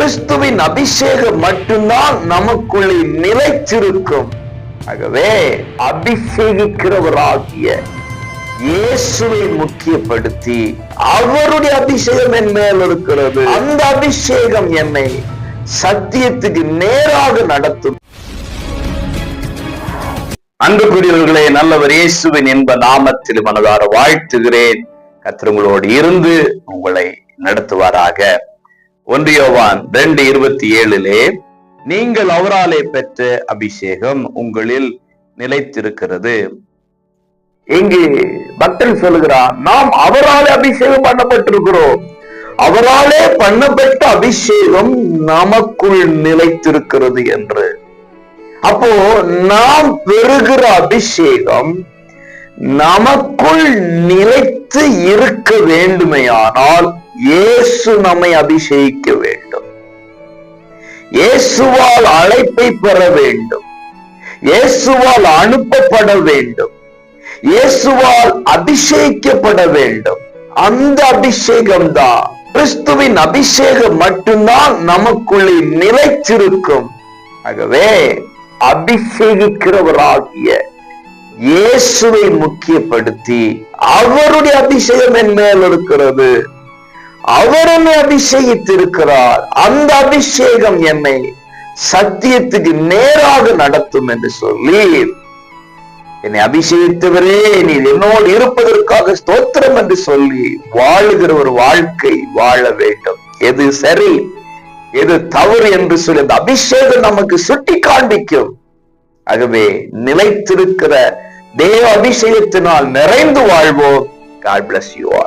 கிறிஸ்துவின் அபிஷேகம் மட்டும்தான் நமக்குள்ளே நிலைத்திருக்கும். ஆகவே அபிஷேகிக்கிறவராகிய இயேசுவை முக்கியப்படுத்தி அவருடைய அபிஷேகம் என் மேல் இருக்கிறது, அந்த அபிஷேகம் என்னை சத்தியத்துக்கு நேராக நடத்தும். அன்புக்குரியவர்களே, நல்லவர் இயேசுவின் என்ப நாமத்தில் மனதார வாழ்த்துகிறேன். கர்த்தர் உங்களோடு இருந்து உங்களை நடத்துவாராக. 1 யோவான் 2:27 நீங்கள் அவராலே பெற்ற அபிஷேகம் உங்களில் நிலைத்திருக்கிறது. இங்கு பக்தன் சொல்லுகிறான், நாம் அவராலே அபிஷேகம் பண்ணப்பட்டிருக்கிறோம். அவராலே பண்ணப்பட்ட அபிஷேகம் நமக்குள் நிலைத்திருக்கிறது என்று. அப்போ நாம் பெறுகிற அபிஷேகம் நமக்குள் நிலைத்து இருக்க வேண்டுமையானால் இயேசு நம்மை அபிஷேகிக்க வேண்டும். இயேசுவால் அழைப்பை பெற வேண்டும். இயேசுவால் அனுப்பப்பட வேண்டும். இயேசுவால் அபிஷேகிக்கப்பட வேண்டும். அந்த அபிஷேகம் தான், கிறிஸ்துவின் அபிஷேகம் மட்டும்தான் நமக்குள்ளே நிலைத்திருக்கும். ஆகவே அபிஷேகிக்கிறவராகிய இயேசுவை முக்கியப்படுத்தி அவருடைய அபிஷேகம் என் மேல் இருக்கிறது, அவர் என்னை அபிஷேகித்திருக்கிறார், அந்த அபிஷேகம் என்னை சத்தியத்துக்கு நேராக நடத்தும் என்று சொல்லி, என்னை அபிஷேகித்தவரே நீர் என்னோடு இருப்பதற்காக ஸ்தோத்திரம் என்று சொல்லி வாழுகிற ஒரு வாழ்க்கை வாழ வேண்டும். எது சரி எது தவறு என்று சொல்லி அந்த அபிஷேகம் நமக்கு சுட்டி காண்பிக்கும். ஆகவே நிலைத்திருக்கிற தேவ அபிஷேகத்தினால் நிறைந்து வாழ்வோம். God bless you all.